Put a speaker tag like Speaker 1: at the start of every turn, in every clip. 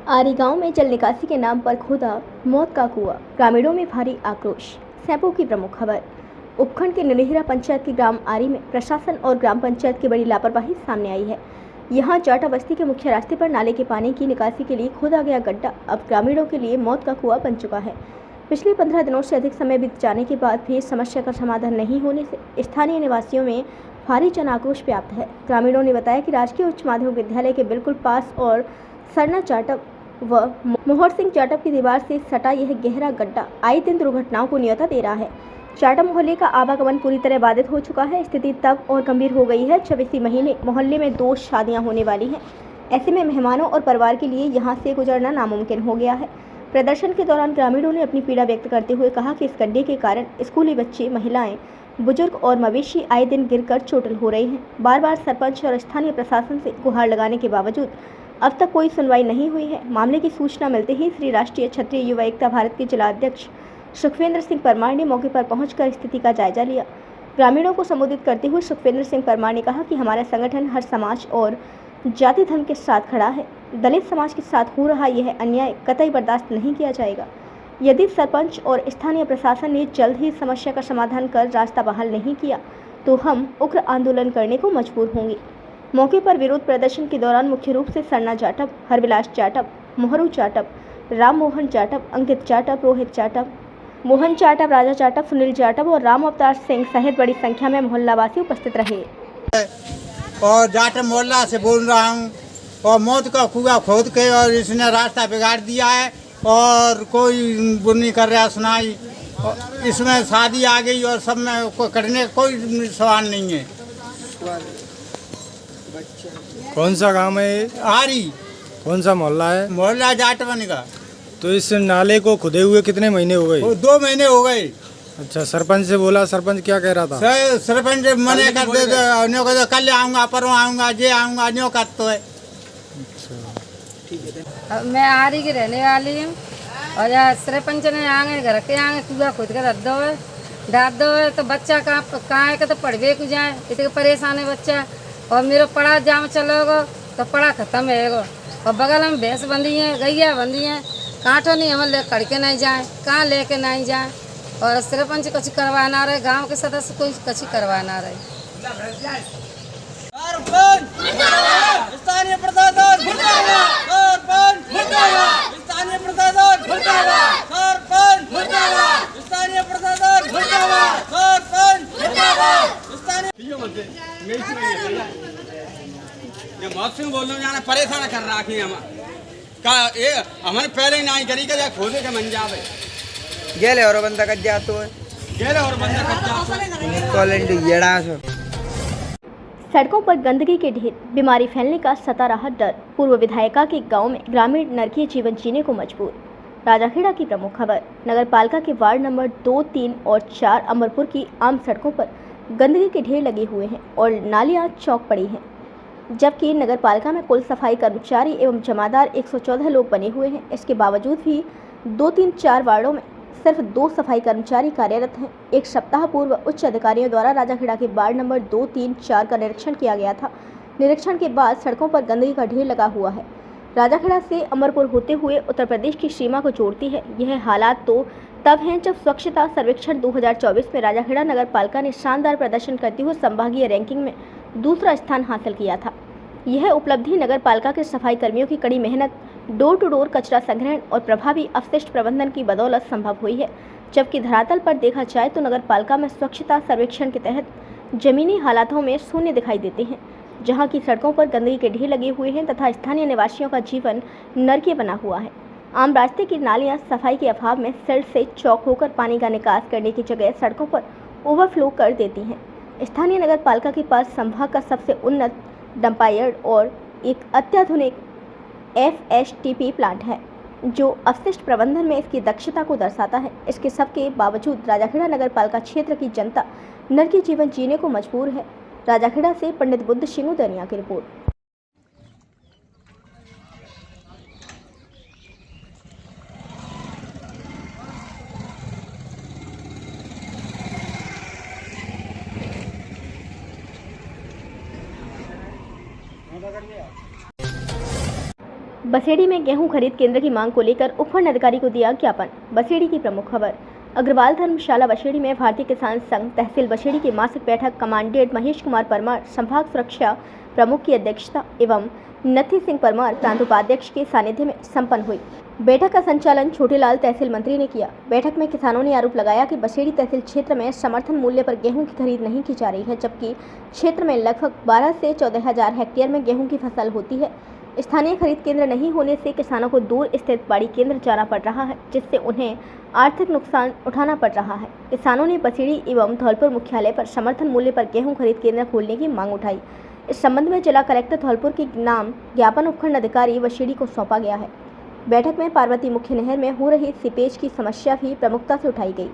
Speaker 1: आरी गांव में जल निकासी के नाम पर खोदा मौत का कुआं, ग्रामीणों में भारी आक्रोश। सैंपो की प्रमुख खबर। उपखंड के ननेहरा पंचायत के ग्राम आरी में प्रशासन और ग्राम पंचायत की बड़ी लापरवाही सामने आई है। यहां जाटा बस्ती के मुख्य रास्ते पर नाले के पानी की निकासी के लिए खोदा गया गड्ढा अब ग्रामीणों के लिए मौत का कुआं बन चुका है। पिछले 15 दिनों से अधिक समय बीत जाने के बाद भी इस समस्या का समाधान नहीं होने से स्थानीय निवासियों में भारी जन आक्रोश व्याप्त है। ग्रामीणों ने बताया कि राजकीय उच्च माध्यमिक विद्यालय के बिल्कुल पास और सरना जाटव व मोहर सिंह जाटव की दीवार से सटा यह गहरा गड्ढा आए दिन दुर्घटनाओं को न्योता दे रहा है। जाटव मोहल्ले का आवागमन पूरी तरह बाधित हो चुका है। स्थिति तब और गंभीर हो गई है जब इसी महीने मोहल्ले में 2 शादियां होने वाली हैं। ऐसे में मेहमानों और परिवार के लिए यहां से गुजरना नामुमकिन हो गया है। प्रदर्शन के दौरान ग्रामीणों ने अपनी पीड़ा व्यक्त करते हुए कहा कि इस गड्ढे के कारण स्कूली बच्चे, महिलाएं, बुजुर्ग और मवेशी आए दिन गिरकर चोटिल हो रहे हैं। बार बार सरपंच और स्थानीय प्रशासन से गुहार लगाने के बावजूद अब तक कोई सुनवाई नहीं हुई है। मामले की सूचना मिलते ही श्री राष्ट्रीय क्षत्रिय युवा एकता भारत के जिलाध्यक्ष सुखविंद्र सिंह परमार ने मौके पर पहुंचकर स्थिति का जायजा लिया। ग्रामीणों को संबोधित करते हुए सुखविंद्र सिंह परमार ने कहा कि हमारा संगठन हर समाज और जाति धर्म के साथ खड़ा है। दलित समाज के साथ हो रहा यह अन्याय कतई बर्दाश्त नहीं किया जाएगा। यदि सरपंच और स्थानीय प्रशासन ने जल्द ही समस्या का समाधान कर रास्ता बहाल नहीं किया तो हम उग्र आंदोलन करने को मजबूर होंगे। मौके पर विरोध प्रदर्शन के दौरान मुख्य रूप से सरना जाटव, हरविलास जाटव, मोहरू जाटव, राम मोहन जाटव, अंकित जाटव, रोहित जाटव, मोहन जाटव, राजा जाटव, सुनील जाटव और राम अवतार सिंह सहित बड़ी संख्या में मोहल्लावासी उपस्थित रहे।
Speaker 2: और जाटव मोहल्ला से बोल रहा हूँ और मौत का कुआं खोद के और इसने रास्ता बिगाड़ दिया है और कोई वो नहीं कर रहा सुनाई। इसमें शादी आ गई और सब में करने कोई सवाल नहीं है।
Speaker 3: कौन सा गांव है?
Speaker 2: आरी।
Speaker 3: कौन सा मोहल्ला है?
Speaker 2: मोहल्ला जाटवन का।
Speaker 3: तो इस नाले को खुदे हुए कितने महीने हो गए?
Speaker 2: 2 महीने हो गए।
Speaker 3: अच्छा, सरपंच से बोला? सरपंच क्या कह रहा था?
Speaker 2: सरपंच मने कर दे, कल आऊँगा, परसों आऊँगा, जे आऊँगा, न्यो कर तो है।
Speaker 4: मैं आरी की रहने वाली हूँ और यार सरपंच ने आगे घर के आगे कुआ खुद कर डाल दो है तो बच्चा कहाँ है तो पढ़वे को जाए, इतने परेशान है बच्चा। और मेरा पढ़ा जाम चलोगो तो पढ़ा खत्म है और बगल में भैंस बंधी है, गैया बंधी है, कांटो नहीं हमें ले करके नहीं जाए, कहाँ लेके नहीं जाए। और सरपंच कुछ करवा ना रहे, गांव के सदस्य कोई कुछ करवा ना रहे।
Speaker 5: स्थानीय प्रशासन मुर्दाबाद, सरपंच मुर्दाबाद, स्थानीय प्रशासन मुर्दाबाद, सरपंच मुर्दाबाद, स्थानीय प्रशासन मुर्दाबाद, सरपंच मुर्दाबाद, स्थानीय ये मौसम बोल रहा हूँ, परेशान कर रहा है हमने पहले ही नहीं करी का खोदे के मन जावे
Speaker 6: गेले और बंदा कट जातो है,
Speaker 5: गेले और बंदा कट जातो
Speaker 6: कॉलेज येड़ा सो।
Speaker 1: सड़कों पर गंदगी के ढेर, बीमारी फैलने का सता रहा डर। पूर्व विधायिका के गांव में ग्रामीण नरकीय जीवन जीने को मजबूर। राजाखेड़ा की प्रमुख खबर। नगरपालिका के वार्ड नंबर 2, 3 और 4 अमरपुर की आम सड़कों पर गंदगी के ढेर लगे हुए हैं और नालियां चौक पड़ी हैं, जबकि नगरपालिका में कुल सफाई कर्मचारी एवं जमादार 114 लोग बने हुए हैं। इसके बावजूद भी 2, 3, 4 वार्डों में सिर्फ 2 सफाई कर्मचारी कार्यरत हैं। एक सप्ताह पूर्व उच्च अधिकारियों द्वारा राजाखेड़ा के वार्ड नंबर 2, 3, 4 का निरीक्षण किया गया था। निरीक्षण के बाद सड़कों पर गंदगी का ढेर लगा हुआ है। राजाखेड़ा से अमरपुर होते हुए उत्तर प्रदेश की सीमा को जोड़ती है। यह हालात तो तब हैं जब स्वच्छता सर्वेक्षण 2024 में राजाखेड़ा नगर पालिका ने शानदार प्रदर्शन करते हुए संभागीय रैंकिंग में दूसरा स्थान हासिल किया था। यह उपलब्धि नगर पालिका के सफाई कर्मियों की कड़ी मेहनत, डोर टू डोर कचरा संग्रहण और प्रभावी अपशिष्ट प्रबंधन की बदौलत संभव हुई है। जबकि धरातल पर देखा जाए तो नगर पालिका में स्वच्छता सर्वेक्षण के तहत जमीनी हालातों में शून्य दिखाई देते हैं, जहां की सड़कों पर गंदगी के ढेर लगे हुए हैं तथा स्थानीय निवासियों का जीवन नरकीय बना हुआ है। आम रास्ते की नालियां सफाई के अभाव में सिल्ट से चौक होकर पानी का निकास करने की जगह सड़कों पर ओवरफ्लो कर देती हैं। स्थानीय नगर पालिका के पास संभाग का सबसे उन्नत डंपायार्ड और एक अत्याधुनिक FSTP प्लांट है, जो अपशिष्ट प्रबंधन में इसकी दक्षता को दर्शाता है। इसके सबके बावजूद राजाखेड़ा नगर पालिका क्षेत्र की जनता नरकीय जीवन जीने को मजबूर है। राजाखेड़ा से पंडित बुद्ध सिंह दनिया की रिपोर्ट। बसेड़ी में गेहूं खरीद केंद्र की मांग को लेकर उपखंड अधिकारी को दिया ज्ञापन। बसेड़ी की प्रमुख खबर। अग्रवाल धर्मशाला बसेड़ी में भारतीय किसान संघ तहसील बसेड़ी की मासिक बैठक कमांडेंट महेश कुमार परमार संभाग सुरक्षा प्रमुख की अध्यक्षता एवं नथी सिंह परमार प्रांत उपाध्यक्ष के सानिध्य में संपन्न हुई। बैठक का संचालन छोटेलाल तहसील मंत्री ने किया। बैठक में किसानों ने आरोप लगाया कि बसेड़ी तहसील क्षेत्र में समर्थन मूल्य पर गेहूं की खरीद नहीं की जा रही है, जबकि क्षेत्र में लगभग 12 से 14 हजार हेक्टेयर में गेहूं की फसल होती है। स्थानीय खरीद केंद्र नहीं होने से किसानों को दूर स्थित बाड़ी केंद्र जाना पड़ रहा है, जिससे उन्हें आर्थिक नुकसान उठाना पड़ रहा है। किसानों ने बसेड़ी एवं धौलपुर मुख्यालय पर समर्थन मूल्य पर गेहूं खरीद केंद्र खोलने की मांग उठाई। इस संबंध में जिला कलेक्टर धौलपुर के नाम ज्ञापन उपखंड अधिकारी बसेड़ी को सौंपा गया है। बैठक में पार्वती मुख्य नहर में हो रही सीपेज की समस्या भी प्रमुखता से उठाई गई।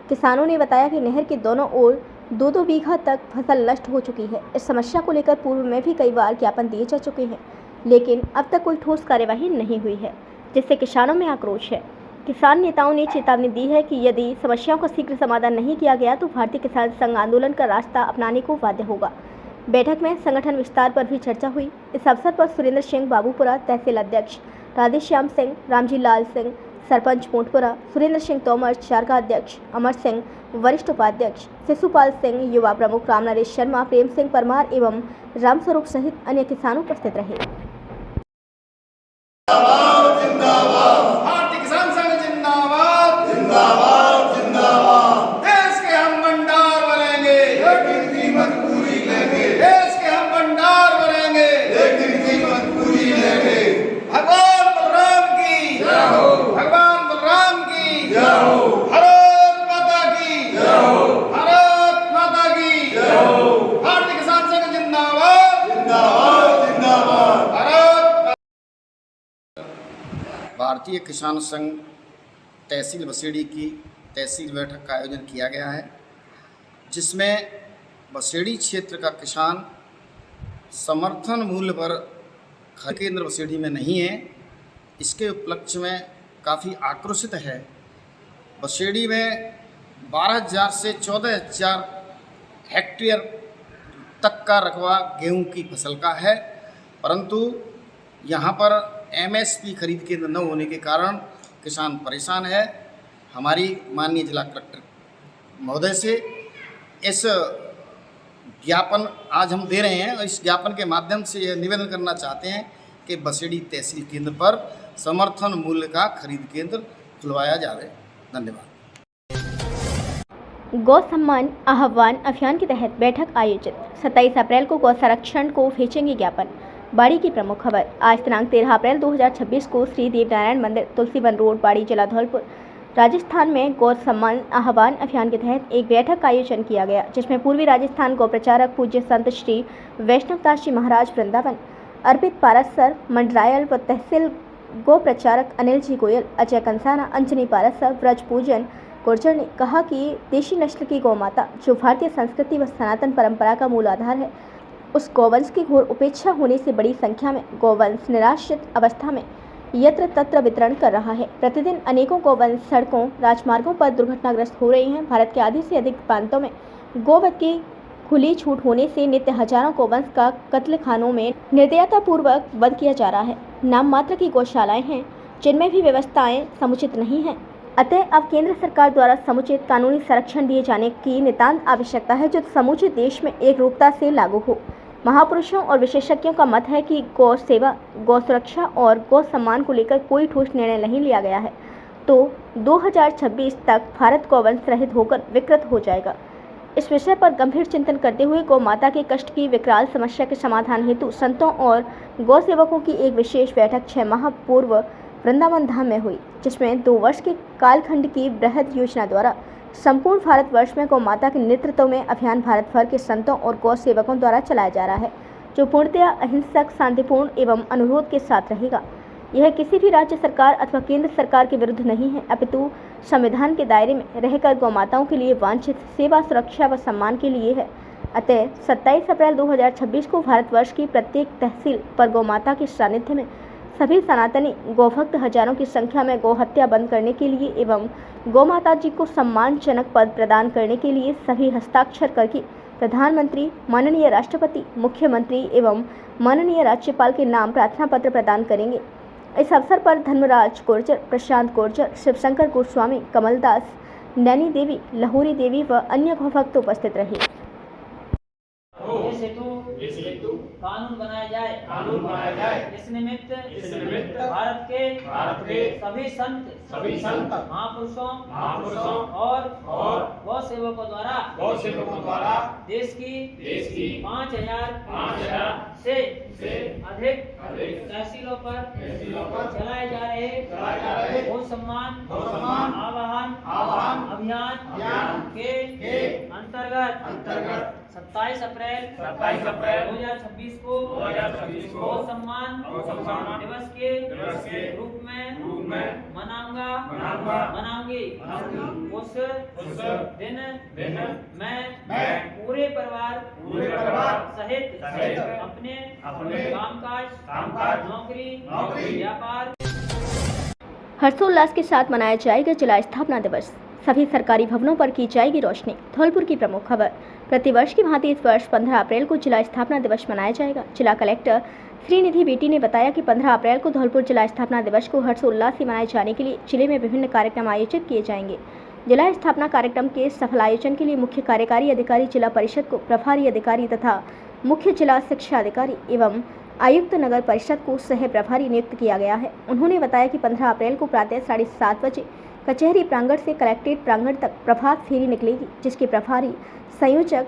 Speaker 1: किसानों ने बताया कि नहर के दोनों ओर 2-2 बीघा तक फसल नष्ट हो चुकी है। इस समस्या को लेकर पूर्व में भी कई बार ज्ञापन दिए जा चुके हैं, लेकिन अब तक कोई ठोस कार्यवाही नहीं हुई है, जिससे किसानों में आक्रोश है। किसान नेताओं ने चेतावनी दी है कि यदि समस्याओं का शीघ्र समाधान नहीं किया गया तो भारतीय किसान संघ आंदोलन का रास्ता अपनाने को बाध्य होगा। बैठक में संगठन विस्तार पर भी चर्चा हुई। इस अवसर पर सुरेंद्र सिंह बाबूपुरा तहसील अध्यक्ष, राधेश्याम सिंह, रामजी लाल सिंह सरपंच मोटपुरा, सुरेंद्र सिंह तोमर चारका अध्यक्ष, अमर सिंह वरिष्ठ उपाध्यक्ष, शिशुपाल सिंह युवा प्रमुख, राम नरेश शर्मा, प्रेम सिंह परमार एवं रामस्वरूप सहित अन्य किसान उपस्थित रहे।
Speaker 7: भारतीय किसान संघ जिंदाबाद जिंदाबाद जिंदाबाद। देश के हम भंडार भरेंगे लेकिन कीमत पूरी लेंगे। देश के हम भंडार भरेंगे लेकिन कीमत पूरी लेंगे। भगवान बलराम की जय हो, भगवान बलराम की जय हो, भारत माता की जय हो, भारत माता की जय हो। भारतीय किसान संघ जिंदाबाद जिंदाबाद जिंदाबाद।
Speaker 8: भारतीय किसान संघ तहसील बसेड़ी की तहसील बैठक का आयोजन किया गया है, जिसमें बसेड़ी क्षेत्र का किसान समर्थन मूल्य पर खरीद केंद्र बसेड़ी में नहीं है। इसके उपलक्ष्य में काफ़ी आक्रोशित है। बसेड़ी में 12,000 से 14,000 हेक्टेयर तक का रकबा गेहूं की फसल का है, परंतु यहाँ पर MSP खरीद केंद्र न होने के कारण किसान परेशान है। हमारी माननीय जिला कलेक्टर महोदय से इस ज्ञापन आज हम दे रहे हैं और इस ज्ञापन के माध्यम से यह निवेदन करना चाहते हैं कि बसेड़ी तहसील केंद्र पर समर्थन मूल्य का खरीद केंद्र खुलवाया जाए। धन्यवाद।
Speaker 1: गौ सम्मान आह्वान अभियान के तहत बैठक आयोजित। 27 अप्रैल को गौ संरक्षण को भेजेंगे ज्ञापन। बाड़ी की प्रमुख खबर। आज दिनांक 13 अप्रैल 2026 को श्री देवनारायण मंदिर, तुलसीवन रोड, बाड़ी, जिला धौलपुर, राजस्थान में गौ सम्मान आह्वान अभियान के तहत एक बैठक का आयोजन किया गया, जिसमें पूर्वी राजस्थान गौ प्रचारक पूज्य संत श्री वैष्णवदास जी महाराज वृंदावन, अर्पित पारसर मंडरायल व तहसील गौ प्रचारक अनिल जी गोयल, अजय कंसाना, अंजनी पारसर, ब्रज पूजन गुर्जर ने कहा कि देशी नस्ल की गौ माता, जो भारतीय संस्कृति व सनातन परंपरा का मूल आधार है, उस गौवंश की घोर उपेक्षा होने से बड़ी संख्या में गौवंश निराश्रित अवस्था में यत्र तत्र वितरण कर रहा है। प्रतिदिन अनेकों गौवंश सड़कों, राजमार्गों पर दुर्घटनाग्रस्त हो रहे हैं। भारत के आधे से अधिक प्रांतों में गोवध की खुली छूट होने से नित्य हजारों गौवंश का कत्ल खानों में निर्दयतापूर्वक वध किया जा रहा है। नाम मात्र की गौशालाएं हैं, जिनमें भी व्यवस्थाएं समुचित नहीं हैं। अतः अब केंद्र सरकार द्वारा समुचित कानूनी संरक्षण दिए जाने की नितांत आवश्यकता है, जो समूचे देश में एक रूपता से लागू हो। महापुरुषों और विशेषज्ञों का मत है कि गौ सेवा, गौ सुरक्षा और गौ सम्मान को लेकर कोई ठोस निर्णय नहीं लिया गया है तो 2026 तक भारत गौवंश रहित होकर विकृत हो जाएगा। इस विषय पर गंभीर चिंतन करते हुए गौ माता के कष्ट की विकराल समस्या के समाधान हेतु संतों और गौ सेवकों की एक विशेष बैठक 6 माह पूर्व वृंदावन धाम में हुई, जिसमें 2 वर्ष के कालखंड की बृहद योजना द्वारा संपूर्ण भारतवर्ष में गौ माता के नेतृत्व में अभियान भारत भर के संतों और गौ सेवकों द्वारा चलाया जा रहा है, जो पूर्णतया अहिंसक, शांतिपूर्ण एवं अनुरोध के साथ रहेगा। यह किसी भी राज्य सरकार अथवा केंद्र सरकार के विरुद्ध नहीं है, अपितु संविधान के दायरे में रहकर गौ माताओं के लिए वांछित सेवा, सुरक्षा व सम्मान के लिए है। अतः 27 अप्रैल 2026 को भारतवर्ष की प्रत्येक तहसील पर गौ माता के सानिध्य में सभी सनातनी गौभक्त हजारों की संख्या में गौ हत्या बंद करने के लिए एवं गौ माता जी को सम्मानजनक पद प्रदान करने के लिए सभी हस्ताक्षर करके प्रधानमंत्री, माननीय राष्ट्रपति, मुख्यमंत्री एवं माननीय राज्यपाल के नाम प्रार्थना पत्र प्रदान करेंगे। इस अवसर पर धर्मराज गुर्जर, प्रशांत गुर्जर, शिवशंकर गोस्वामी, कमलदास, नैनी देवी, लहोरी देवी व अन्य भक्त उपस्थित रहे।
Speaker 9: ये सेतु कानून बनाया जाए। इस निमित्त भारत के सभी संत महापुरुषों और गौ सेवकों द्वारा देश की 5000 से अधिक तहसीलों पर चलाए जा रहे गौ सम्मान आवाहन अभियान के अंतर्गत 27 अप्रैल 2026 को गौ सम्मान दिवस के रूप में मनाऊंगी। उस दिन मैं पूरे परिवार सहित अपने कामकाज नौकरी व्यापार
Speaker 1: हर्षोल्लास के साथ मनाया जाएगा जिला स्थापना दिवस। सभी सरकारी भवनों पर की जाएगी रोशनी। धौलपुर की प्रमुख खबर। प्रतिवर्ष की भांति इस वर्ष 15 अप्रैल को जिला स्थापना दिवस मनाया जाएगा। जिला कलेक्टर श्रीनिधि बेटी ने बताया कि 15 अप्रैल को धौलपुर जिला स्थापना दिवस को हर्षोल्लास से मनाए जाने के लिए जिले में विभिन्न कार्यक्रम आयोजित किए जाएंगे। जिला स्थापना कार्यक्रम के सफल आयोजन के लिए मुख्य कार्यकारी अधिकारी जिला परिषद को प्रभारी अधिकारी तथा मुख्य जिला शिक्षा अधिकारी एवं आयुक्त नगर परिषद को सह प्रभारी नियुक्त किया गया है। उन्होंने बताया कि 15 अप्रैल को प्रातः 7:30 बजे कचहरी प्रांगण से कलेक्ट्रेट प्रांगण तक प्रभात फेरी निकलेगी, जिसके प्रभारी संयोजक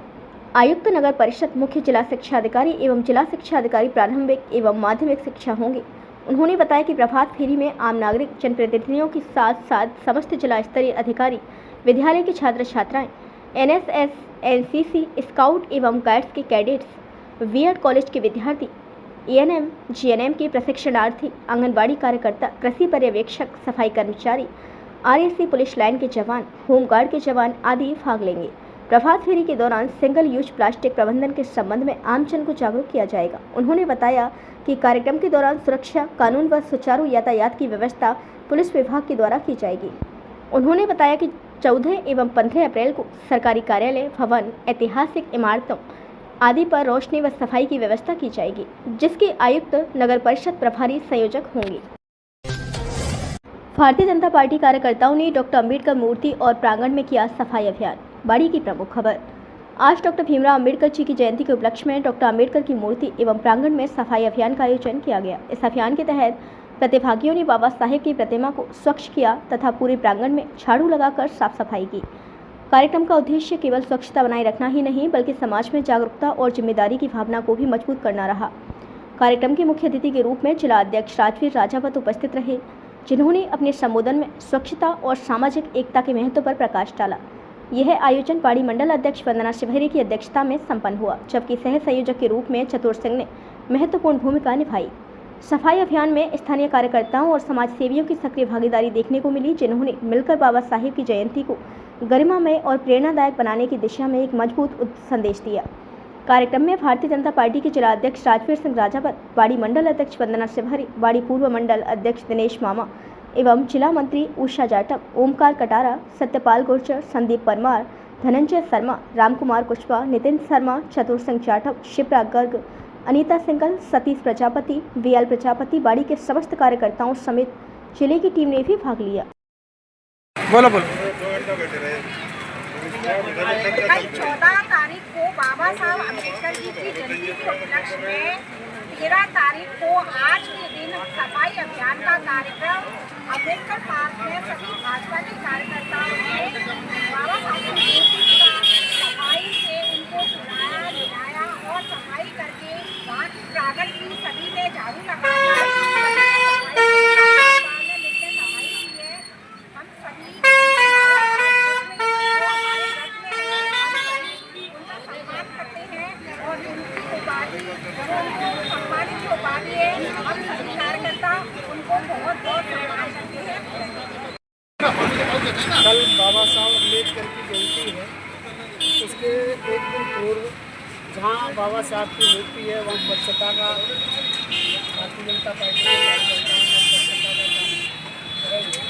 Speaker 1: आयुक्त नगर परिषद, मुख्य जिला शिक्षा अधिकारी एवं जिला शिक्षा अधिकारी प्रारंभिक एवं माध्यमिक शिक्षा होंगे। उन्होंने बताया कि प्रभात फेरी में आम नागरिक, जनप्रतिनिधियों के साथ साथ समस्त जिला स्तरीय अधिकारी, विद्यालय के छात्र छात्राएं, NSS, NCC, स्काउट एवं गाइड्स के कैडेट्स, बीएड कॉलेज के विद्यार्थी, ANM, GNM के प्रशिक्षणार्थी, आंगनबाड़ी कार्यकर्ता, कृषि पर्यवेक्षक, सफाई कर्मचारी, RSC पुलिस लाइन के जवान, होमगार्ड के जवान आदि भाग लेंगे। प्रभात फेरी के दौरान सिंगल यूज प्लास्टिक प्रबंधन के संबंध में आमजन को जागरूक किया जाएगा। उन्होंने बताया कि कार्यक्रम के दौरान सुरक्षा, कानून व सुचारू यातायात की व्यवस्था पुलिस विभाग के द्वारा की जाएगी। उन्होंने बताया कि 14 एवं 15 अप्रैल को सरकारी कार्यालय, भवन, ऐतिहासिक इमारतों आदि पर रोशनी व सफाई की व्यवस्था की जाएगी, जिसके आयुक्त नगर परिषद प्रभारी संयोजक होंगे। भारतीय जनता पार्टी कार्यकर्ताओं ने डॉक्टर अंबेडकर मूर्ति और प्रांगण में किया सफाई अभियान। बाड़ी की प्रमुख खबर। आज डॉक्टर भीमराव अंबेडकर जी की जयंती के उपलक्ष्य में डॉक्टर अंबेडकर की मूर्ति एवं प्रांगण में सफाई अभियान का आयोजन किया गया। इस अभियान के तहत प्रतिभागियों ने बाबा साहेब की प्रतिमा को स्वच्छ किया तथा पूरे प्रांगण में झाड़ू लगाकर साफ सफाई की। कार्यक्रम का उद्देश्य केवल स्वच्छता बनाए रखना ही नहीं, बल्कि समाज में जागरूकता और जिम्मेदारी की भावना को भी मजबूत करना रहा। कार्यक्रम के मुख्य अतिथि के रूप में जिला अध्यक्ष राजवीर राजावत उपस्थित रहे, जिन्होंने अपने संबोधन में स्वच्छता और सामाजिक एकता के महत्व पर प्रकाश डाला। यह आयोजन पाड़ी मंडल अध्यक्ष वंदना शिवहरे की अध्यक्षता में संपन्न हुआ, जबकि सह संयोजक के रूप में चतुर सिंह ने महत्वपूर्ण भूमिका निभाई। सफाई अभियान में स्थानीय कार्यकर्ताओं और समाज सेवियों की सक्रिय भागीदारी देखने को मिली, जिन्होंने मिलकर बाबा साहेब की जयंती को गरिमामय और प्रेरणादायक बनाने की दिशा में एक मजबूत संदेश दिया। कार्यक्रम में भारतीय जनता पार्टी के जिला अध्यक्ष राजवीर सिंह राजावत, बाड़ी मंडल अध्यक्ष वंदना शिवहरे, बाड़ी पूर्व मंडल अध्यक्ष दिनेश मामा एवं जिला मंत्री उषा जाटव, ओमकार कटारा, सत्यपाल गुर्जर, संदीप परमार, धनंजय शर्मा, रामकुमार कुशवाहा, नितिन शर्मा, चतुर सिंह जाटव, शिप्रा गर्ग, अनीता सिंगल, सतीश प्रजापति, VL प्रजापति, बाड़ी के समस्त कार्यकर्ताओं समेत जिले की टीम ने भी भाग लिया।
Speaker 3: बोलो
Speaker 10: कल 14 तारीख को बाबा साहब अम्बेडकर जी की जयंती के उपलक्ष्य में 13 तारीख को आज के दिन सफाई अभियान का कार्यक्रम अम्बेडकर पार्क में सभी भाजपा के कार्यकर्ताओं ने बाबा साहब की सफाई से उनको सुनाया, नहलाया और सफाई करके वहाँ की प्रांगण की सभी ने झाड़ू लगाया,
Speaker 11: कल बाबा साहब अम्बेडकर की जयंती है। उसके एक दिन पूर्व जहाँ बाबा साहब की मूर्ति है वहाँ स्वच्छता का भारतीय जनता पार्टी के कार्यकर्ताओं ने स्वच्छता का काम करेंगे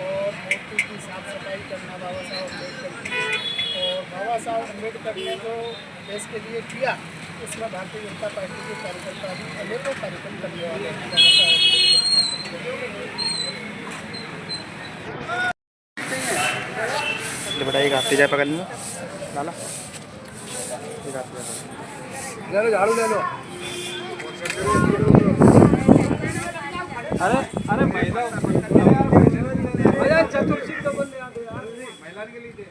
Speaker 11: और मूर्ति की साफ सफाई करना बाबा साहब अम्बेडकर की। और बाबा साहब अम्बेडकर ने जो देश के लिए किया उसमें भारतीय जनता पार्टी के कार्यकर्ता भी अनेकों कार्यक्रम करने वाले हैं। बाबा साहब
Speaker 3: एक हाथ तेजा पकड़ लो लाला, एक हाथ ले लो, झाड़ू ले लो। अरे अरे महिला चतुर्थी तो बोल महिला के लिए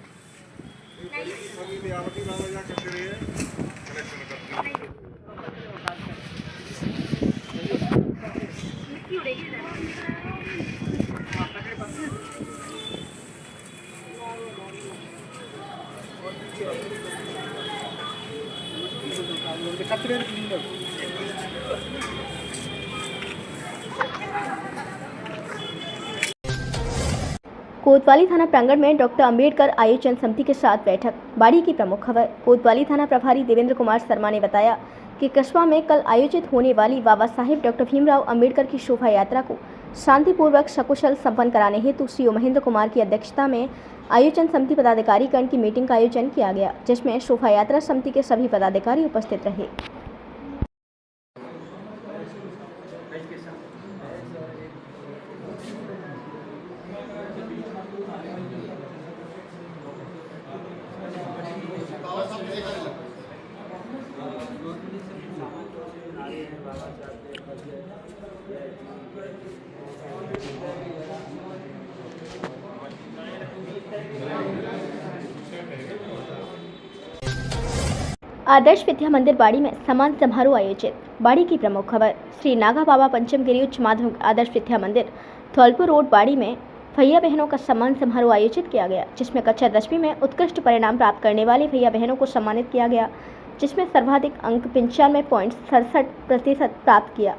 Speaker 1: कोतवाली थाना प्रांगण में डॉक्टर अंबेडकर आयोजन समिति के साथ बैठक। बाड़ी की प्रमुख खबर। कोतवाली थाना प्रभारी देवेंद्र कुमार शर्मा ने बताया कि कस्बा में कल आयोजित होने वाली बाबा साहेब डॉक्टर भीमराव अंबेडकर की शोभा यात्रा को शांतिपूर्वक सकुशल संपन्न कराने हेतु श्री महेंद्र कुमार की अध्यक्षता में आयोजन समिति पदाधिकारी गण की मीटिंग का आयोजन किया गया, जिसमें शोभा यात्रा समिति के सभी पदाधिकारी उपस्थित रहे। आदर्श विद्या मंदिर बाड़ी में सम्मान समारोह आयोजित। बाड़ी की प्रमुख खबर। श्री नागा बाबा पंचमगिरी उच्च माध्यमिक आदर्श विद्या मंदिर धौलपुर रोड बाड़ी में भैया बहनों का सम्मान समारोह आयोजित किया गया, जिसमें कक्षा 10वीं में उत्कृष्ट परिणाम प्राप्त करने वाले भैया बहनों को सम्मानित किया गया, जिसमें सर्वाधिक अंक 95.67% प्राप्त किया।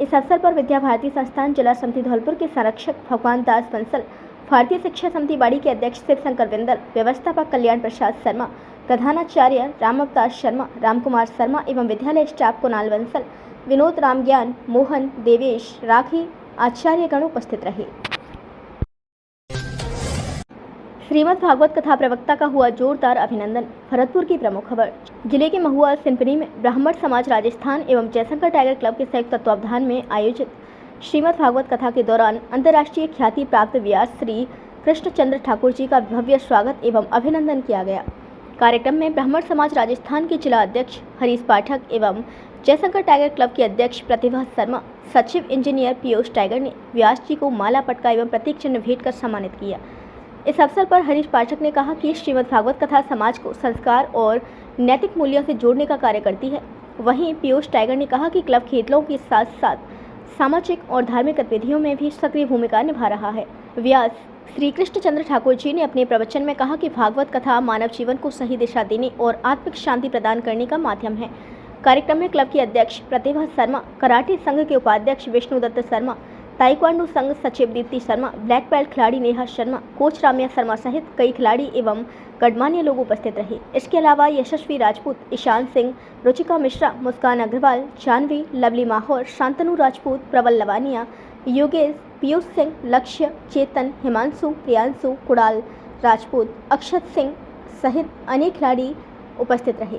Speaker 1: इस अवसर पर विद्या भारती संस्थान जिला समिति धौलपुर के संरक्षक भगवान दास बंसल, भारतीय शिक्षा समिति बाड़ी के अध्यक्ष शिवशंकर बिंदल, व्यवस्थापक कल्याण प्रसाद शर्मा, प्रधानाचार्य राम अवतार शर्मा, रामकुमार शर्मा एवं विद्यालय स्टाफ कुणाल बंसल, विनोद रामज्ञान, मोहन, देवेश, राखी आचार्यगण उपस्थित रहे। श्रीमद् भागवत कथा प्रवक्ता का हुआ जोरदार अभिनंदन। भरतपुर की प्रमुख खबर। जिले के महुआ सिंपनी में ब्राह्मण समाज राजस्थान एवं जयशंकर टाइगर क्लब के संयुक्त तत्वावधान में आयोजित श्रीमद् भागवत कथा के दौरान अंतर्राष्ट्रीय ख्याति प्राप्त व्यास श्री कृष्णचंद्र ठाकुर जी का भव्य स्वागत एवं अभिनंदन किया गया। कार्यक्रम में ब्राह्मण समाज राजस्थान के जिला अध्यक्ष हरीश पाठक एवं जयशंकर टाइगर क्लब के अध्यक्ष प्रतिभा शर्मा, सचिव इंजीनियर पीयूष टाइगर ने व्यास जी को माला पटका एवं प्रतीक चिन्ह भेंट कर सम्मानित किया। इस अवसर पर हरीश पाठक ने कहा कि श्रीमद् भागवत कथा समाज को संस्कार और नैतिक मूल्यों से जोड़ने का कार्य करती है। वहीं पीयूष टाइगर ने कहा कि क्लब खेलों के साथ साथ सामाजिक और धार्मिक गतिविधियों में भी सक्रिय भूमिका निभा रहा है। व्यास श्री कृष्णचंद्र ठाकुर जी ने अपने प्रवचन में कहा कि भागवत कथा मानव जीवन को सही दिशा देने और आत्मिक शांति प्रदान करने का माध्यम है। कार्यक्रम में क्लब की अध्यक्ष प्रतिभा शर्मा, कराटे संघ के उपाध्यक्ष विष्णुदत्त शर्मा, ताइक्वांडो संघ सचिव दीप्ति शर्मा, ब्लैक बेल्ट खिलाड़ी नेहा शर्मा, कोच राम्या शर्मा सहित कई खिलाड़ी एवं गणमान्य लोग उपस्थित रहे। इसके अलावा यशस्वी राजपूत, ईशान सिंह, रुचिका मिश्रा, मुस्कान अग्रवाल, जानवी, लवली माहौर, शांतनु राजपूत, प्रबल लवानिया, योगेश, पीयूष सिंह, लक्ष्य, चेतन, हिमांशु, प्रियांशु, कुणाल राजपूत, अक्षत सिंह सहित अनेक खिलाड़ी उपस्थित रहे।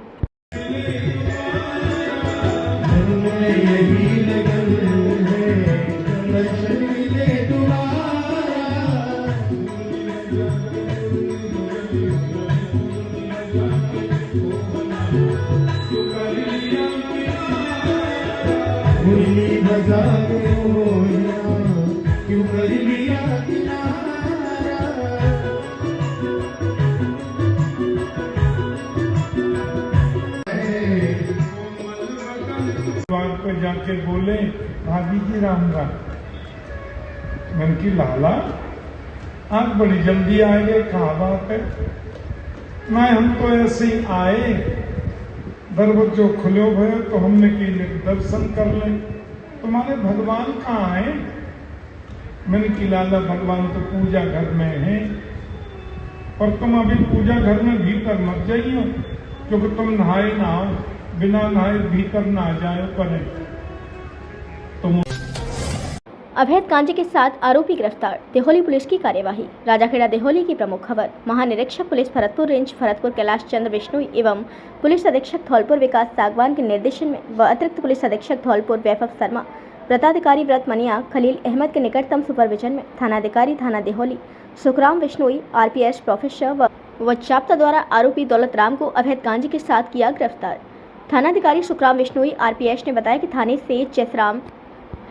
Speaker 12: पर जाके बोले भाभी जी राम राम। मन की लाला आज बड़ी जल्दी आएंगे, कहा बात है? मैं हम तो ऐसे ही आए, दरवाजो खुले हुए तो हमने कि दर्शन कर ले। तुम्हारे भगवान कहाँ है? मन की लाला भगवान तो पूजा घर में है, पर तुम अभी पूजा घर में भीतर मत जाइयो, क्योंकि तुम नहाए ना आओ, बिना नहाए भीतर ना आ जाए करें तुम।
Speaker 1: अवैध गांजे के साथ आरोपी गिरफ्तार। देहोली पुलिस की कार्यवाही। राजाखेड़ा देहोली की प्रमुख खबर। महानिरीक्षक पुलिस भरतपुर रेंज भरतपुर कैलाश चंद्र बिश्नोई एवं पुलिस अधीक्षक धौलपुर विकास सागवान के निर्देशन में व अतिरिक्त पुलिस अधीक्षक धौलपुर वैभव शर्मा, व्रताधिकारी व्रत मनिया खलील अहमद के निकटतम सुपरविजन में थानाधिकारी थाना देहोली सुखराम बिश्नोई, RPS प्रोफेसर व व जाब्ता द्वारा आरोपी दौलत राम को अवैध गांजे के साथ किया गिरफ्तार। थानाधिकारी सुखराम विश्नोई आरपीएस ने बताया कि थाने से जयसराम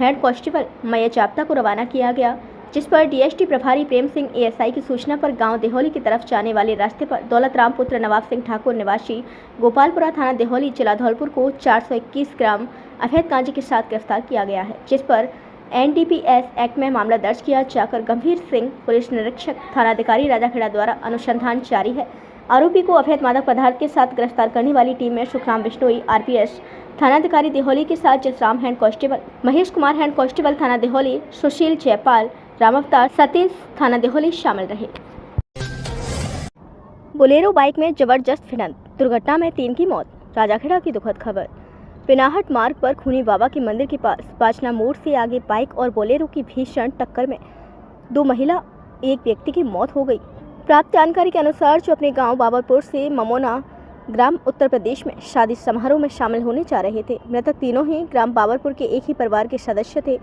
Speaker 1: हेड कांस्टेबल मया जाब्ता को रवाना किया गया, जिस पर डीएसटी प्रभारी प्रेम सिंह एएसआई की सूचना पर गांव देहौली की तरफ जाने वाले रास्ते पर दौलत राम पुत्र नवाब सिंह ठाकुर निवासी गोपालपुरा थाना देहौली जिला धौलपुर को 421 ग्राम अवैध गांजे के साथ गिरफ्तार किया गया है, जिस पर एनडीपीएस एक्ट में मामला दर्ज किया जाकर गंभीर सिंह पुलिस निरीक्षक थानाधिकारी राजाखेड़ा द्वारा अनुसंधान जारी है। आरोपी को अवैध मादक पदार्थ के साथ गिरफ्तार करने वाली टीम में सुखराम विश्नोई आरपीएस थानाधिकारी देहौली के साथ Jasram hand constable Mahesh Kumar hand constable थाना देहौली, सुशील जयपाल राम अवतार सतीश थाना देहौली शामिल रहे। बोलेरो बाइक में जबरदस्त भिड़ंत, दुर्घटना में 3 की मौत। राजाखेड़ा की दुखद खबर। पिनाहट मार्ग पर खूनी बाबा के मंदिर के पास बाजना मोड़ से आगे बाइक और बोलेरो की भीषण टक्कर में 2 महिला 1 व्यक्ति की मौत हो गई। प्राप्त जानकारी के अनुसार जो अपने गांव बाबरपुर से ममोना ग्राम उत्तर प्रदेश में शादी समारोह में शामिल होने जा रहे थे। मृतक तीनों ही ग्राम बाबरपुर के एक ही परिवार के सदस्य थे।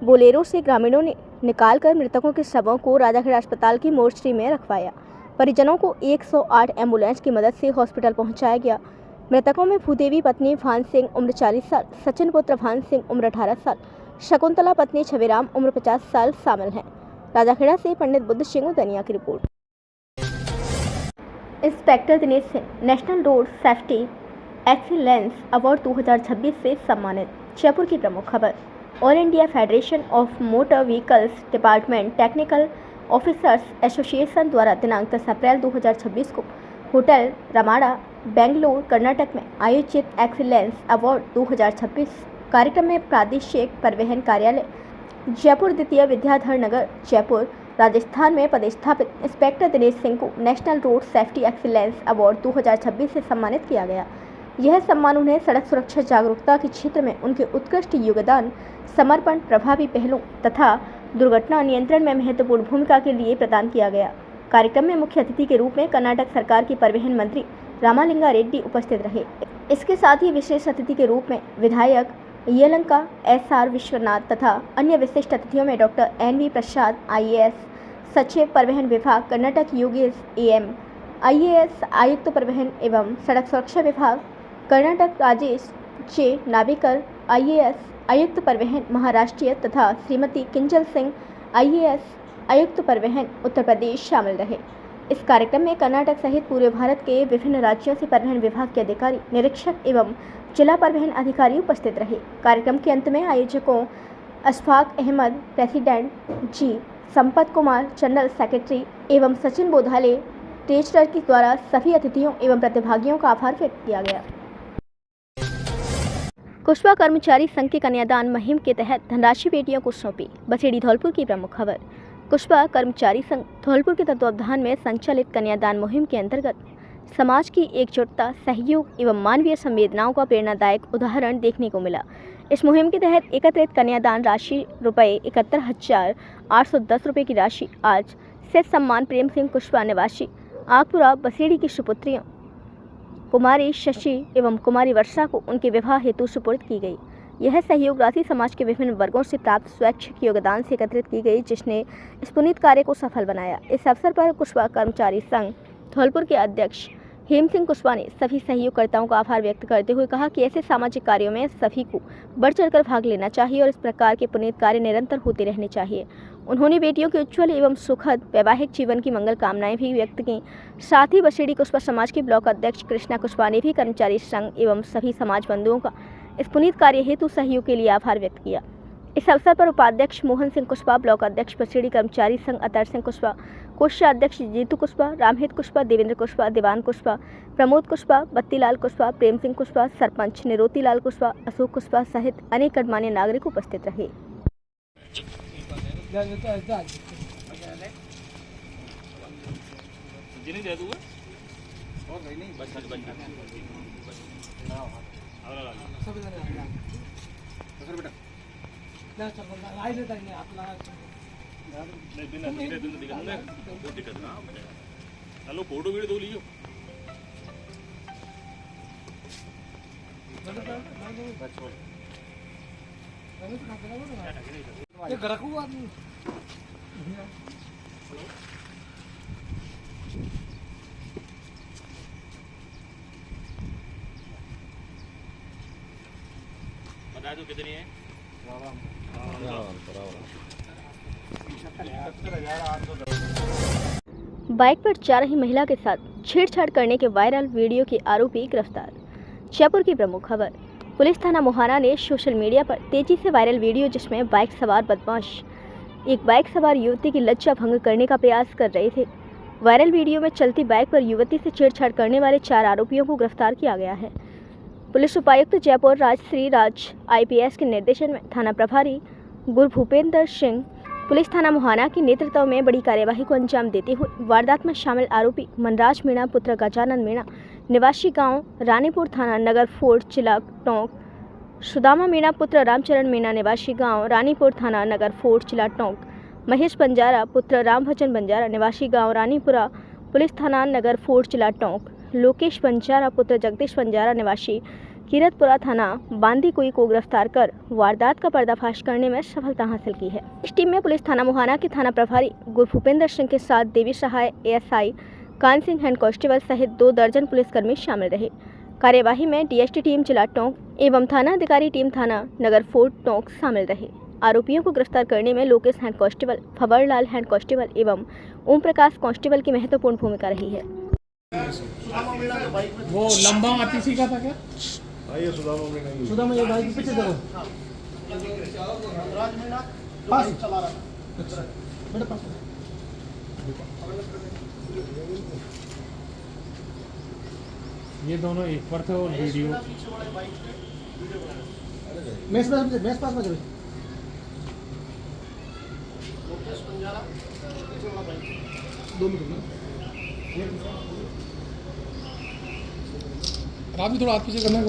Speaker 1: बोलेरो से ग्रामीणों ने निकालकर मृतकों के शवों को राजाखेड़ा अस्पताल की मोर्चरी में रखवाया। परिजनों को 108 एम्बुलेंस की मदद से हॉस्पिटल पहुंचाया गया। मृतकों में भूदेवी पत्नी भान सिंह उम्र 40 साल, सचिन पुत्र भान सिंह उम्र 18 साल, शकुंतला पत्नी छविराम उम्र 50 साल शामिल हैं। राजाखेड़ा से पंडित बुद्ध सिंह दनिया की report. Inspector Dinesh Singh national road safety excellence award 2026 से सम्मानित। जयपुर की प्रमुख खबर। All India federation of motor vehicles department technical officers association द्वारा दिनांक 10 अप्रैल 2026 को होटल रमाड़ा बेंगलोर कर्नाटक में आयोजित एक्सीलेंस अवार्ड 2026 कार्यक्रम में प्रादेशिक परिवहन कार्यालय जयपुर द्वितीय विद्याधर नगर जयपुर राजस्थान में पदस्थापित इंस्पेक्टर दिनेश सिंह को national road safety excellence award 2026 से सम्मानित किया गया। यह सम्मान उन्हें सड़क सुरक्षा जागरूकता के क्षेत्र में उनके उत्कृष्ट योगदान, समर्पण, प्रभावी पहलों तथा दुर्घटना नियंत्रण में महत्वपूर्ण भूमिका के लिए प्रदान किया गया। कार्यक्रम में मुख्य अतिथि के रूप में कर्नाटक सरकार के परिवहन मंत्री रामालिंगा रेड्डी उपस्थित रहे। इसके साथ ही विशेष अतिथि के रूप में विधायक यलंका एसआर विश्वनाथ तथा अन्य विशिष्ट अतिथियों में डॉक्टर एनवी प्रसाद आईएएस सचिव परिवहन विभाग कर्नाटक, योगेश एएम आईएएस आयुक्त परिवहन एवं सड़क सुरक्षा विभाग कर्नाटक, राजेश जे नाबिकर आईएएस आयुक्त परिवहन महाराष्ट्र तथा श्रीमती किंजल सिंह आईएएस आयुक्त परिवहन उत्तर प्रदेश शामिल रहे। इस कार्यक्रम में कर्नाटक सहित पूरे भारत के विभिन्न राज्यों से परिवहन विभाग के अधिकारी, निरीक्षक एवं जिला परिवहन अधिकारी उपस्थित रहे। कार्यक्रम के अंत में आयोजकों अशफाक अहमद प्रेसिडेंट जी, संपत कुमार जनरल सेक्रेटरी एवं सचिन बोधाले ट्रेजरर के द्वारा सभी अतिथियों एवं प्रतिभागियों का आभार व्यक्त किया गया। कुशवा कर्मचारी संघ के कन्यादान मुहिम के तहत धनराशि बेटियों को सौंपी। बसेड़ी धौलपुर की प्रमुख खबर। कुशवा कर्मचारी संघ धौलपुर के तत्वावधान में संचालित कन्यादान मुहिम के अंतर्गत समाज की एकजुटता, सहयोग एवं मानवीय संवेदनाओं का प्रेरणादायक उदाहरण देखने को मिला। इस मुहिम के तहत एकत्रित कन्यादान राशि रुपये 71,810 रुपये की राशि आज से सम्मान प्रेम सिंह कुशवा निवासी आगपुरा बसेड़ी की सुपुत्रियों कुमारी शशि एवं कुमारी वर्षा को उनके विवाह हेतु सुपुर्द की गई। यह सहयोग राशि समाज के विभिन्न वर्गों से प्राप्त स्वैच्छिक योगदान से एकत्रित की गई, जिसने इस पुनीत कार्य को सफल बनाया। इस अवसर पर कुशवा कर्मचारी संघ धौलपुर के अध्यक्ष हेम सिंह कुशवा ने सभी सहयोगकर्ताओं का आभार व्यक्त करते हुए कहा कि ऐसे सामाजिक कार्यों में सभी को बढ़ चढ़कर भाग लेना चाहिए और इस प्रकार के पुनीत कार्य निरंतर होते रहने चाहिए। उन्होंने बेटियों के उज्ज्वल एवं सुखद वैवाहिक जीवन की मंगल कामनाएं भी व्यक्त की। साथ ही बसेड़ी कुशवा समाज के ब्लॉक अध्यक्ष कृष्णा कुशवा ने भी कर्मचारी संघ एवं सभी समाज बंधुओं का इस पुनीत कार्य हेतु सहयोग के लिए आभार व्यक्त किया। इस अवसर पर उपाध्यक्ष मोहन सिंह कुशवा, ब्लॉक अध्यक्ष बसेड़ी कर्मचारी संघ अतर सिंह कुशवा, कोषाध्यक्ष जीतू कुशवा, रामहित कुशवा, देवेंद्र कुशवा, दीवान कुशवा, प्रमोद कुशवा, बत्तीलाल कुशवा, प्रेम सिंह कुशवा, सरपंच निरोतीलाल कुशवा, अशोक कुशवा सहित अनेक गणमान्य नागरिक उपस्थित रहे।
Speaker 13: हेलो फोटो वीडियो दो लीजिए। शिकायत तो कितनी है?
Speaker 1: बाइक पर जा रही महिला के साथ छेड़छाड़ करने के वायरल वीडियो के आरोपी गिरफ्तार। जयपुर की प्रमुख खबर। पुलिस थाना मोहाना ने सोशल मीडिया पर तेजी से वायरल वीडियो जिसमें बाइक सवार बदमाश एक बाइक सवार युवती की लज्जा भंग करने का प्रयास कर रहे थे। वायरल वीडियो में चलती बाइक पर युवती से छेड़छाड़ करने वाले 4 आरोपियों को गिरफ्तार किया गया है। पुलिस उपायुक्त जयपुर राजश्री राज IPS के निर्देशन में थाना प्रभारी गुरभूपेंद्र सिंह पुलिस थाना मोहाना के नेतृत्व में बड़ी कार्यवाही को अंजाम देते हुए वारदात में शामिल आरोपी मनराज मीणा पुत्र गजानन मीणा निवासी गांव रानीपुर थाना नगर फोर्ट जिला टोंक, सुदामा मीणा पुत्र रामचरण मीणा निवासी गांव रानीपुर थाना नगर फोर्ट जिला टोंक, महेश बंजारा पुत्र रामभजन बंजारा निवासी गांव रानीपुरा पुलिस थाना नगर फोर्ट जिला टोंक, लोकेश बंजारा पुत्र जगदीश बंजारा निवासी कीरतपुरा थाना बांदीकुई को गिरफ्तार कर वारदात का पर्दाफाश करने में सफलता हासिल की है। इस टीम में पुलिस थाना मोहाना के थाना प्रभारी गुरभूपेंद्र सिंह के साथ देवी सहाय ASI कान सिंह हेड कांस्टेबल सहित 2 दर्जन पुलिसकर्मी शामिल रहे। कार्यवाही में DST टीम जिला टोंक एवं थाना अधिकारी टीम थाना नगर फोर्ट टोंक शामिल रहे। आरोपियों को गिरफ्तार करने में Lokesh head constable, Fawarlal head constable एवं ओम प्रकाश कांस्टेबल की महत्वपूर्ण भूमिका रही है।
Speaker 3: वो लंबा आतिशी का था क्या?
Speaker 7: आइए
Speaker 3: सुदामा ये बाइक पीछे देखो। पास चला रहा है। बेटा पास। ये दोनों एक पर थे और वीडियो मेस पास में 2 मिनट आप भी थोड़ा हाथ पीछे करना है।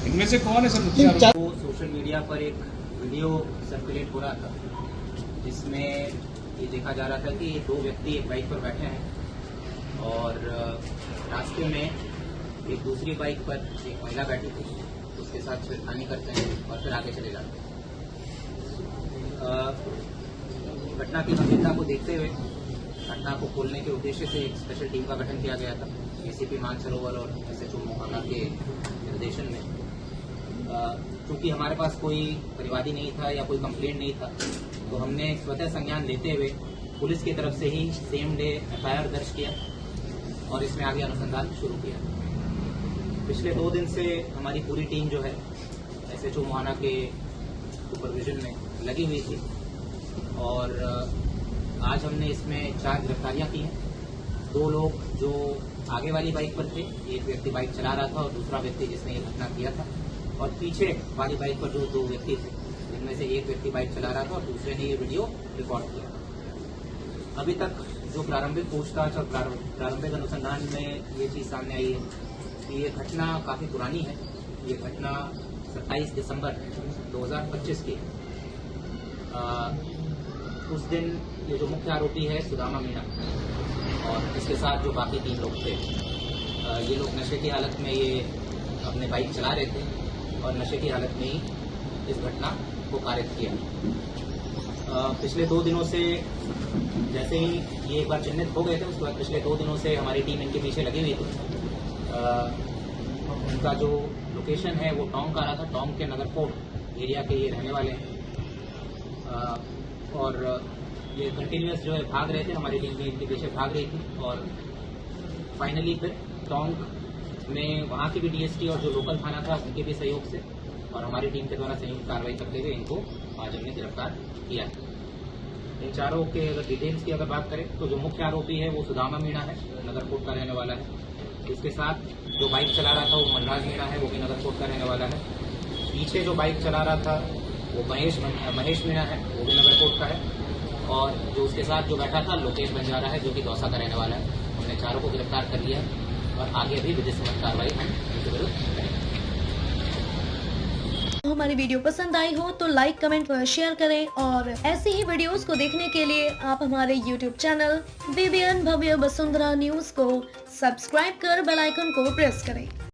Speaker 3: इनमें से कौन है सर?
Speaker 9: सोशल मीडिया पर एक वीडियो सर्कुलेट हो रहा था जिसमें ये देखा जा रहा था कि 2 व्यक्ति एक बाइक पर बैठे हैं और रास्ते में एक दूसरी बाइक पर एक महिला बैठी थी, उसके साथ छेड़खानी करते हैं और फिर आगे चले जाते हैं। घटना की गंभीरता को देखते हुए घटना को खोलने के उद्देश्य से एक स्पेशल टीम का गठन किया गया था ACP मानसरोवर और SHO मोहाना के निर्देशन में। चूंकि हमारे पास कोई परिवादी नहीं था या कोई कंप्लेंट नहीं था, तो हमने स्वतः संज्ञान लेते हुए पुलिस की तरफ से ही सेम डे FIR दर्ज किया और इसमें आगे अनुसंधान शुरू किया। पिछले 2 दिन से हमारी पूरी टीम जो है SHO मोहाना के सुपरविजन में लगी हुई थी और आज हमने इसमें 4 गिरफ्तारियां की हैं। 2 लोग जो आगे वाली बाइक पर थे, एक व्यक्ति बाइक चला रहा था और दूसरा व्यक्ति जिसने ये घटना किया था, और पीछे वाली बाइक पर जो 2 व्यक्ति थे जिनमें से एक व्यक्ति बाइक चला रहा था और दूसरे ने ये वीडियो रिकॉर्ड किया। अभी तक जो प्रारंभिक पूछताछ और प्रारंभिक अनुसंधान में ये चीज़ सामने आई है कि ये घटना काफ़ी पुरानी है। ये घटना 27 दिसंबर 2025 की है। उस दिन ये जो मुख्य आरोपी है सुदामा मीणा और इसके साथ जो बाकी 3 लोग थे, ये लोग नशे की हालत में ये अपने बाइक चला रहे थे और नशे की हालत में ही इस घटना को कारित किया। पिछले 2 दिनों से जैसे ही ये एक बार चिन्हित हो गए थे, उसके बाद पिछले 2 दिनों से हमारी टीम इनके पीछे लगी हुई थी। उनका जो लोकेशन है वो टोंक आ रहा था, टोंक के नगर फोर्ट एरिया के ये रहने वाले हैं और ये कंटिन्यूस जो है भाग रहे थे। हमारी टीम भी इनके पीछे भाग रही थी और फाइनली फिर टोंक में वहाँ की भी DST और जो लोकल थाना था उनके भी सहयोग से और हमारी टीम के द्वारा संयुक्त कार्रवाई करते हुए इनको आज हमने गिरफ्तार किया। इन चारों के अगर डिटेल्स की अगर बात करें तो जो मुख्य आरोपी है वो सुदामा मीणा है, नगर कोट का रहने वाला है। इसके साथ जो बाइक चला रहा था वो मनराज मीणा है, वो भी नगर कोट का रहने वाला है। पीछे जो बाइक चला रहा था वो महेश मीणा है, वो भी नगर कोट का है। और जो उसके साथ जो बैठा था लोकेश बंजारा है, जो कि दौसा का रहने वाला है। हमने चारों को गिरफ्तार कर लिया है और आगे भी विधि सम्मत कार्रवाई हम इनके विरुद्ध करेंगे।
Speaker 14: हमारी वीडियो पसंद आई हो तो लाइक, कमेंट व शेयर करें और ऐसी ही वीडियोस को देखने के लिए आप हमारे YouTube चैनल BBN भव्य वसुंधरा न्यूज को सब्सक्राइब कर बेल आइकन को प्रेस करें।